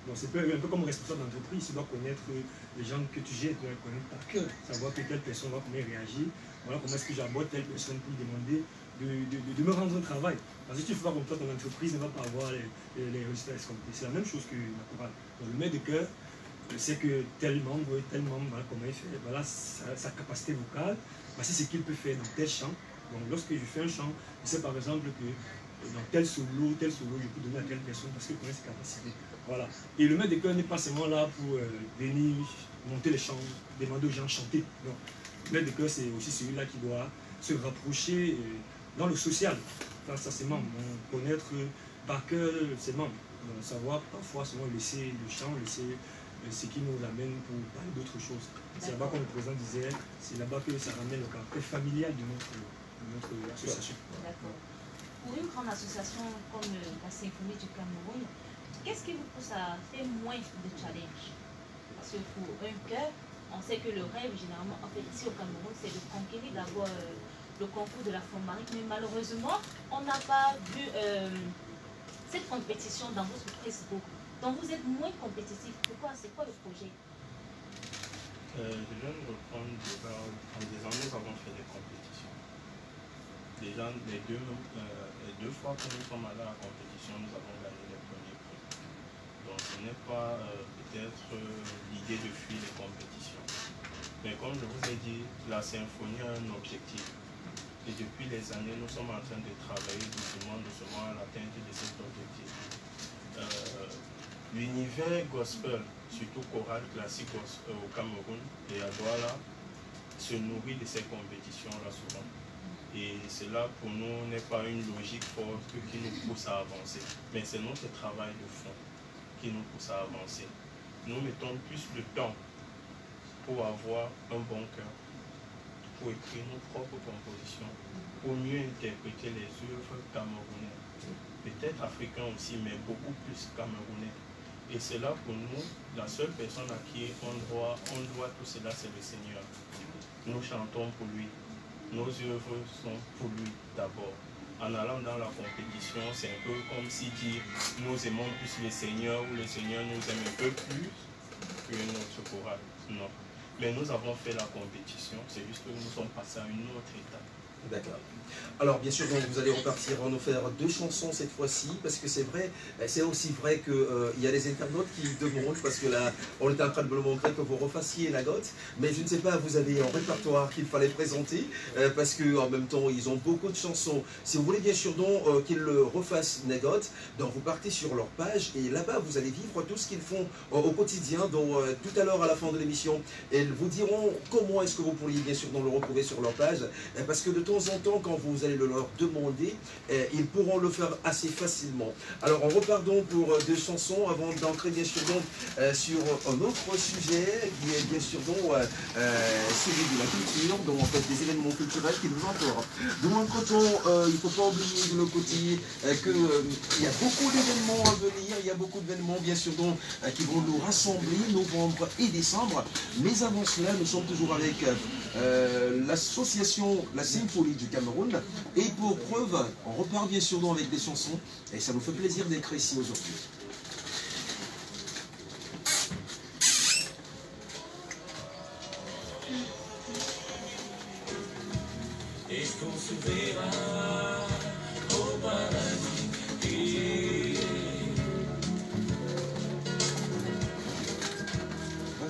Donc c'est un peu comme responsable d'entreprise, tu dois connaître les gens que tu gères, tu dois connaître par cœur, savoir que telle personne va comment réagir, voilà comment est-ce que j'aborde telle personne pour lui demander de me rendre un travail. Parce que si tu ne fais pas comme toi, ton entreprise ne va pas avoir les résultats escomptés. C'est la même chose que la chorale. Donc le maître de chœur sait que tel membre, voilà comment il fait, voilà sa capacité vocale, voici ce qu'il peut faire dans tel chant. Donc lorsque je fais un chant, je sais par exemple que dans tel solo, je peux donner à telle personne parce qu'il connaît ses capacités. Voilà. Et le maître de chœur n'est pas seulement là pour venir monter les chants, demander aux gens de chanter. Non. Le maître de chœur, c'est aussi celui-là qui doit se rapprocher dans le social face à ses membres, connaître par cœur ses membres, savoir parfois seulement laisser le chant, laisser ce qui nous amène pour parler d'autres choses. C'est là-bas, comme le président disait, c'est là-bas que ça ramène le caractère familial de notre association. D'accord. Pour une grande association comme la Symphonie du Cameroun, qu'est-ce qui vous pousse à faire moins de challenge? Parce que pour un chœur, on sait que le rêve, généralement, en fait, ici au Cameroun, c'est de conquérir d'abord le concours de la Fondmarine, mais malheureusement, on n'a pas vu cette compétition dans votre Facebook. Donc vous êtes moins compétitif. Pourquoi? C'est quoi le projet? Je viens de reprendre en disant nous avons fait des compétitions. Déjà, les deux fois que nous sommes allés à la compétition, nous avons gagné les premiers prix. Donc ce n'est pas peut-être l'idée de fuir les compétitions. Mais comme je vous ai dit, la symphonie a un objectif. Et depuis les années, nous sommes en train de travailler doucement à l'atteinte de cet objectif. L'univers gospel, surtout chorale classique au Cameroun et à Douala, se nourrit de ces compétitions-là souvent. Et cela pour nous n'est pas une logique forte qui nous pousse à avancer, mais c'est notre travail de fond qui nous pousse à avancer. Nous mettons plus de temps pour avoir un bon cœur, pour écrire nos propres compositions, pour mieux interpréter les œuvres camerounaises, peut-être africains aussi, mais beaucoup plus camerounais. Et c'est là pour nous, la seule personne à qui on doit tout cela, c'est le Seigneur. Nous chantons pour lui. Nos œuvres sont pour lui d'abord. En allant dans la compétition, c'est un peu comme si dire nous aimons plus le Seigneur ou le Seigneur nous aime un peu plus que notre chorale. Non. Mais nous avons fait la compétition, c'est juste que nous sommes passés à une autre étape. D'accord. Alors bien sûr, donc, vous allez repartir en nous faire 2 chansons cette fois-ci, parce que c'est vrai, c'est aussi vrai qu'il y a des internautes qui demandent, parce que là, on est en train de me le montrer, que vous refassiez la gote, mais je ne sais pas, vous avez un répertoire qu'il fallait présenter, parce qu'en même temps, ils ont beaucoup de chansons. Si vous voulez bien sûr donc qu'ils le refassent Nagot, donc vous partez sur leur page, et là-bas, vous allez vivre tout ce qu'ils font au quotidien, donc tout à l'heure, à la fin de l'émission, ils vous diront comment est-ce que vous pourriez bien sûr donc le retrouver sur leur page, parce que de temps en temps, quand vous allez le leur demander, ils pourront le faire assez facilement. Alors on repart donc pour 2 chansons avant d'entrer bien sûr donc sur un autre sujet qui est bien sûr donc celui de la culture, donc en fait des événements culturels qui nous entourent. De mon côté, il ne faut pas oublier de notre côté qu'il y a beaucoup d'événements à venir, il y a beaucoup d'événements bien sûr donc qui vont nous rassembler novembre et décembre, mais avant cela nous sommes toujours avec l'association La Symphonie du Cameroun. Et pour preuve, on repart bien sûr donc avec des chansons, et ça nous fait plaisir d'être ici aujourd'hui. Est-ce qu'on se verra au paradis?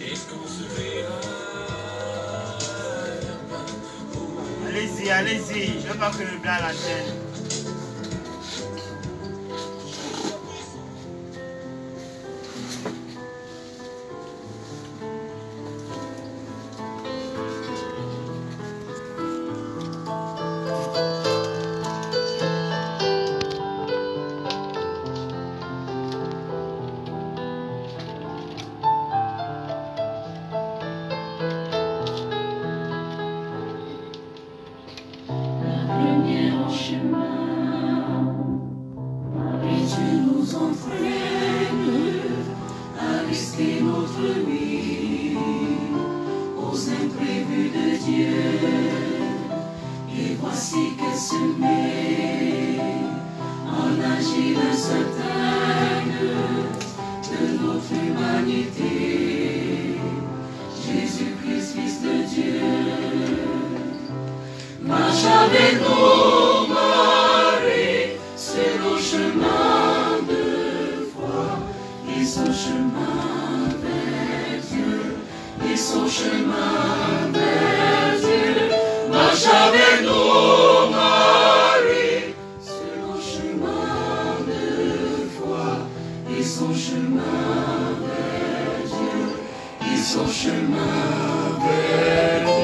Est-ce qu'on se verra? Allez-y, allez-y, je ne veux pas que le blanc la chaîne. risquer notre vie aux imprévus de Dieu. Et voici qu'elle se met en agit d'un certain de notre humanité. Jésus-Christ, Fils de Dieu, marche avec nous, Marie, sur nos chemins de foi et son chemin vers Dieu, et son chemin vers Dieu. Marche avec nous, Marie, sur nos chemins de foi et son chemin vers Dieu, et son chemin vers Dieu.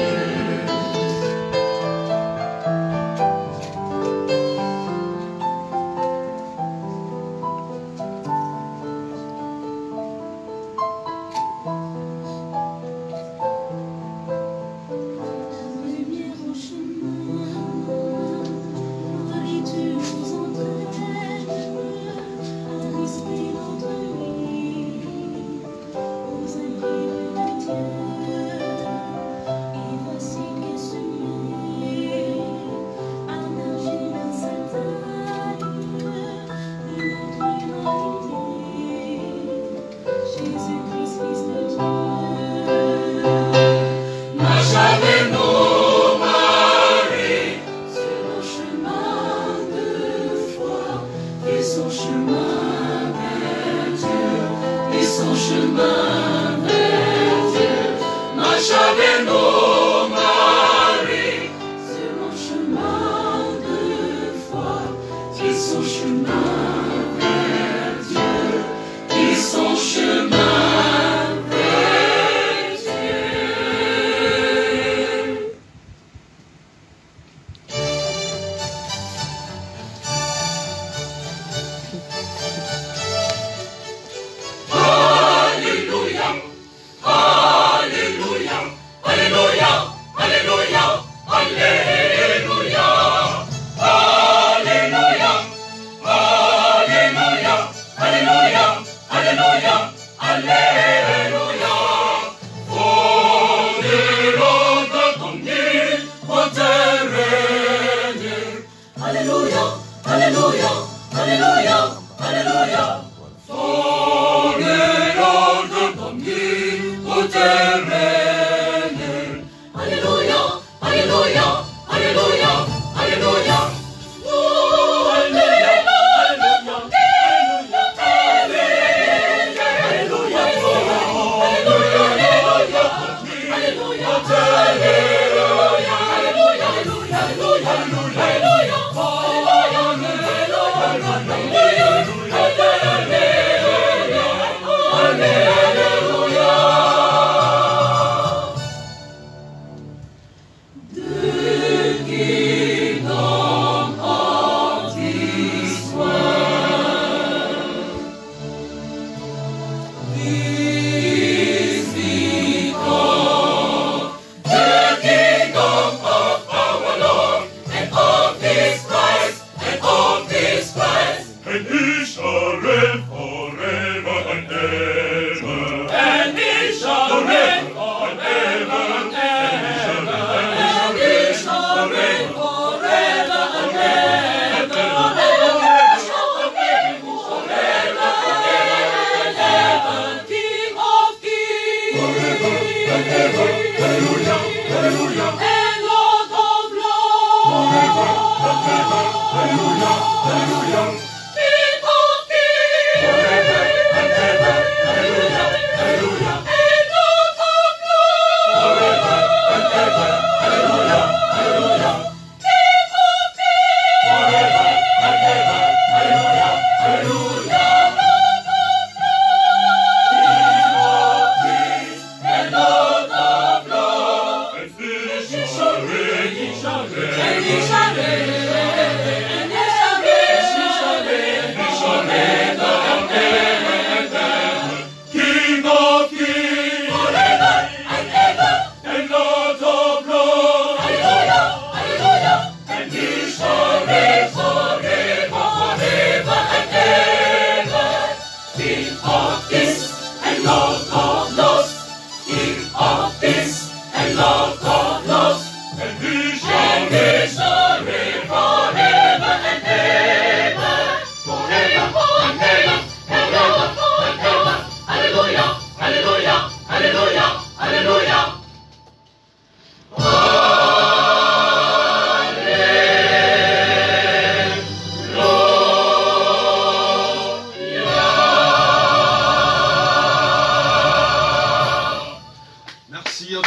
Hallelujah.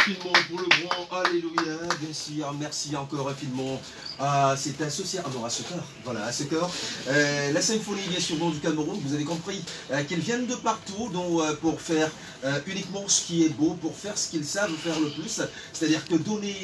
infiniment pour le grand Alléluia. Bien sûr, merci encore infiniment à cette association, à ce chœur, voilà, à ce chœur. La symphonie, bien sûr, du Cameroun, vous avez compris qu'ils viennent de partout donc, pour faire uniquement ce qui est beau, pour faire ce qu'ils savent faire le plus, c'est-à-dire que donner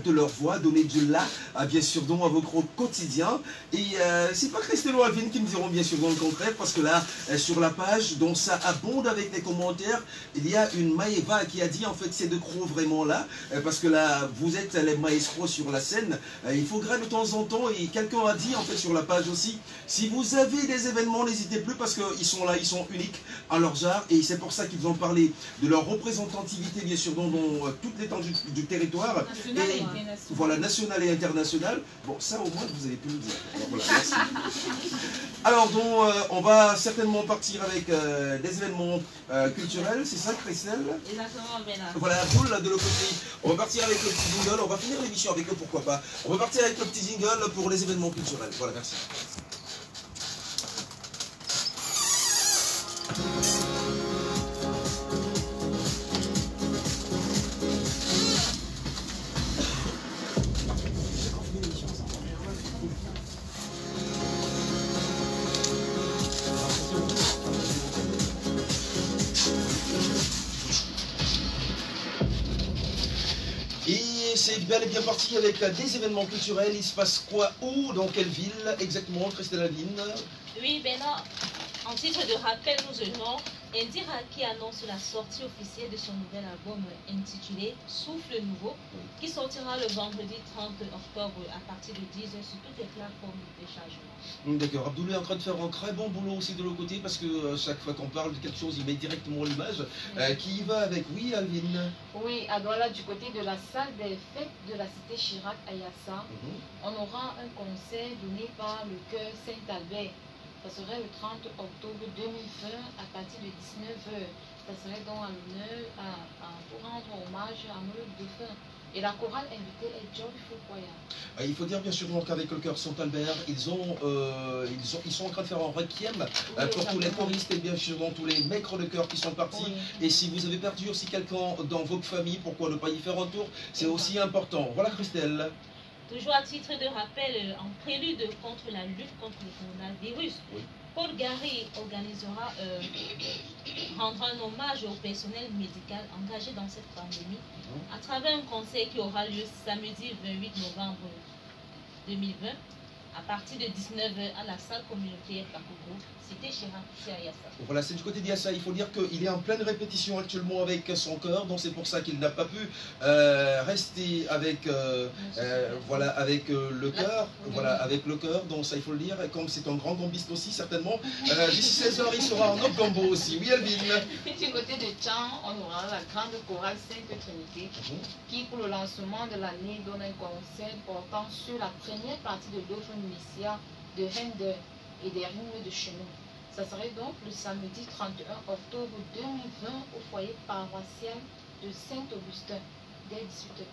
de leur voix, donner de là, bien sûr, donc, à votre quotidien. Et c'est pas Christello Alvin qui me diront bien sûr dans le contraire, parce que là, sur la page, donc ça abonde avec les commentaires. Il y a une Maëva qui a dit en fait c'est de Crocs vraiment là, parce que là vous êtes les maestros sur la scène, il faut gratter de temps en temps, et quelqu'un a dit en fait sur la page aussi, si vous avez des événements n'hésitez plus, parce qu'ils sont là, ils sont uniques à leur genre, et c'est pour ça qu'ils ont parlé de leur représentativité bien sûr dans toute l'étendue du territoire, et voilà, national et international. Bon, ça au moins vous avez pu le dire. Alors, voilà, merci. Alors donc on va certainement partir avec des événements culturels, c'est ça Christelle? Exactement, Bernard. Voilà, boule là de l'autre côté. On va partir avec le petit jingle, on va finir l'émission avec eux, pourquoi pas. On va partir avec le petit jingle pour les événements culturels. Voilà, merci. C'est bel et bien parti avec des événements culturels. Il se passe quoi, où, dans quelle ville exactement, Christelle Alvin? Oui, Bernard, en titre de rappel, nous aurons Indira qui annonce la sortie officielle de son nouvel album intitulé Souffle Nouveau, qui sortira le vendredi 30 octobre à partir de 10h sur toutes les plateformes de téléchargement. D'accord, Abdoulou est en train de faire un très bon boulot aussi de l'autre côté, parce que chaque fois qu'on parle de quelque chose, il met directement l'image. Qui y va avec? Oui, Alvin? Oui, à Douala, du côté de la salle des fêtes de la cité Chirac à Yassa, on aura un concert donné par le chœur Saint-Albert. Ça serait le 30 octobre 2020 à partir de 19h. Ça serait donc à l'honneur pour rendre hommage à nos défunts. Et la chorale invitée est Joyful Choir. Il faut dire bien sûr qu'avec le chœur Saint-Albert, ils sont en train de faire un requiem pour tous les choristes et bien sûr dans tous les maîtres de chœur qui sont partis. Oui. Et si vous avez perdu aussi quelqu'un dans votre famille, pourquoi ne pas y faire un tour? C'est aussi important. Voilà Christelle. Toujours à titre de rappel, en prélude contre la lutte contre le coronavirus, Paul Gary rendra un hommage au personnel médical engagé dans cette pandémie à travers un concert qui aura lieu samedi 28 novembre 2020 à partir de 19h à la salle communautaire Kakogo, cité Chirac, c'est à Yassa. Voilà, c'est du côté d'Yassa. Il faut dire qu'il est en pleine répétition actuellement avec son chœur, donc c'est pour ça qu'il n'a pas pu rester avec, voilà, avec le chœur. Voilà, avec le chœur, donc ça il faut le dire. Et comme c'est un grand gambiste aussi, certainement, d'ici 16h, il sera en autre gambo aussi. Oui, Alvin. Du côté de Tchang, on aura la grande chorale Sainte Trinité qui, pour le lancement de l'année, donne un concert portant sur la première partie de l'œuvre Messia de Handel et des rythmes de chemin. Ça serait donc le samedi 31 octobre 2020 au foyer paroissial de Saint-Augustin dès 18h.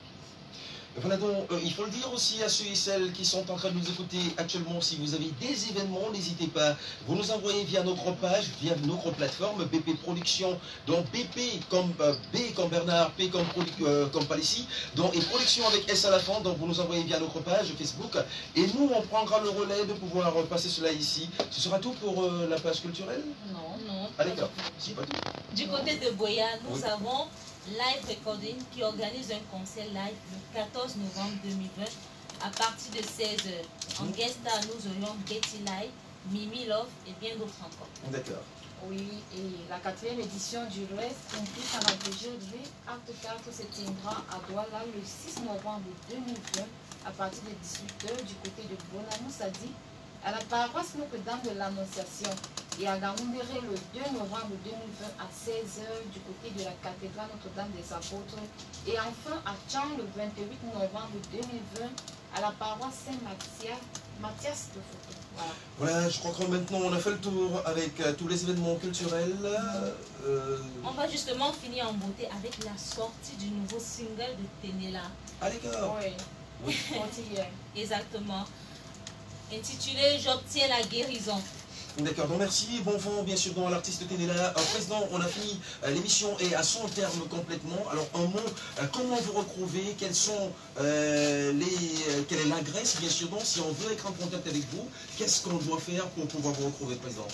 Voilà donc, il faut le dire aussi à ceux et celles qui sont en train de nous écouter actuellement, si vous avez des événements, n'hésitez pas, vous nous envoyez via notre page, via notre plateforme BP Production, donc BP comme B comme Bernard, P comme Palissy, donc et Production avec S à la fin, donc vous nous envoyez via notre page Facebook, et nous on prendra le relais de pouvoir passer cela ici. Ce sera tout pour la page culturelle? Non, non. Ah d'accord, c'est pas tout. Du côté de Boya, nous avons Live Recording qui organise un concert live le 14 novembre 2020 à partir de 16h. En guest star, nous aurions Getty Live, Mimi Love et bien d'autres encore. D'accord. Oui, et la 4e édition du Rest inclus à la VGD Acte 4 se tiendra à Douala le 6 novembre 2020 à partir de 18h du côté de Bonamoussadi à la paroisse Notre-Dame de l'Annonciation et à Gaoundéré le 2 novembre 2020 à 16h du côté de la cathédrale Notre-Dame des Apôtres et enfin à Tchang le 28 novembre 2020 à la paroisse Saint-Mathias de Photo. Voilà, je crois que maintenant on a fait le tour avec tous les événements culturels. On va justement finir en beauté avec la sortie du nouveau single de Tenela. Ah d'accord. Oui, exactement. Intitulé J'obtiens la guérison. D'accord, donc merci. Bon vent, bien sûr, dans l'artiste Ténéla. Président, on a fini l'émission et à son terme complètement. Alors, un mot, comment vous retrouvez? Quelle est l'adresse, bien sûr, donc, si on veut être en contact avec vous, qu'est-ce qu'on doit faire pour pouvoir vous retrouver, Président?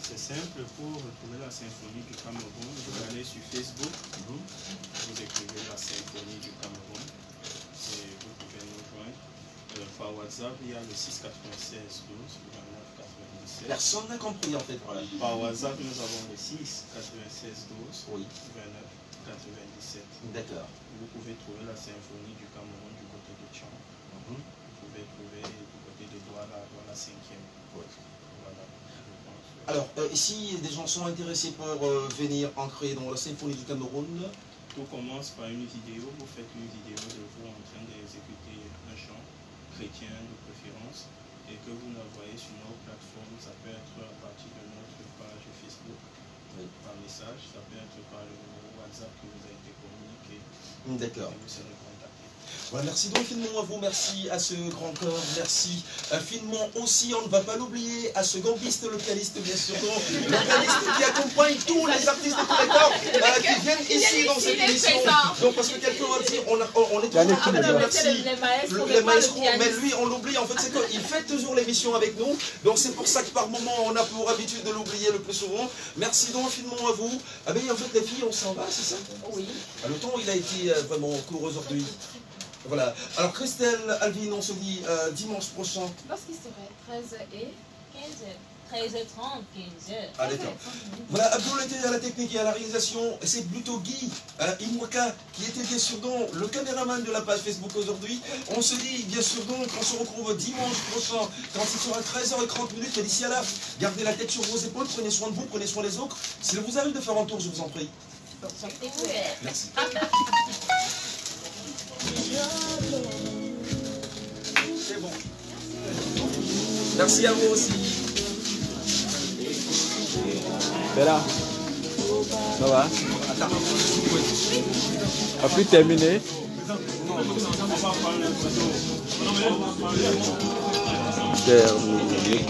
C'est simple, pour retrouver la symphonie du Cameroun, vous allez sur Facebook, vous écrivez la symphonie du Cameroun et vous pouvez nous joindre. Par WhatsApp, il y a le 696 12 29 97. Personne n'a compris en fait. Voilà. Par WhatsApp, nous avons le 6 96 12 oui. 29 97. D'accord. Vous pouvez trouver la symphonie du Cameroun du côté de Tchang. Vous pouvez trouver du côté de Douala, la 5e. Oui. Voilà. Alors, si des gens sont intéressés pour venir entrer dans la symphonie du Cameroun, tout commence par une vidéo. Vous faites une vidéo de vous en train d'exécuter un chant chrétien de préférence et que vous l'envoyez sur nos plateformes. Ça peut être à partir de notre page Facebook, par message, ça peut être par le numéro WhatsApp qui vous a été communiqué. D'accord. Et vous serez contacté. Voilà, merci donc infiniment à vous, merci à ce grand corps, merci infiniment aussi, on ne va pas l'oublier, à ce gambiste, le pianiste bien sûr, le pianiste qui accompagne tous les artistes de tous les corps qui viennent ici dans cette émission. Donc parce que quelqu'un va dire, on est toujours merci les maestros, mais lui on l'oublie, en fait c'est qu'il fait toujours l'émission avec nous, donc c'est pour ça que par moment on a pour habitude de l'oublier le plus souvent. Merci donc infiniment à vous. Ah ben en fait les filles on s'en va, c'est ça? Oui. Le temps il a été vraiment court aujourd'hui. Voilà. Alors Christelle, Alvin, on se dit dimanche prochain. Lorsqu'il serait 13h et 15h. 13h30, 15h. Ah d'accord. Voilà, Abdoul était à la technique et à la réalisation. C'est plutôt Guy Imwaka qui était bien sûr donc le caméraman de la page Facebook aujourd'hui. On se dit bien sûr donc qu'on se retrouve dimanche prochain quand il sera 13h30. Mais d'ici à là, gardez la tête sur vos épaules, prenez soin de vous, prenez soin des autres. S'il vous arrive de faire un tour, je vous en prie. Merci. C'est bon. Merci à vous aussi. C'est là. Ça va? A pu terminer? Terminé.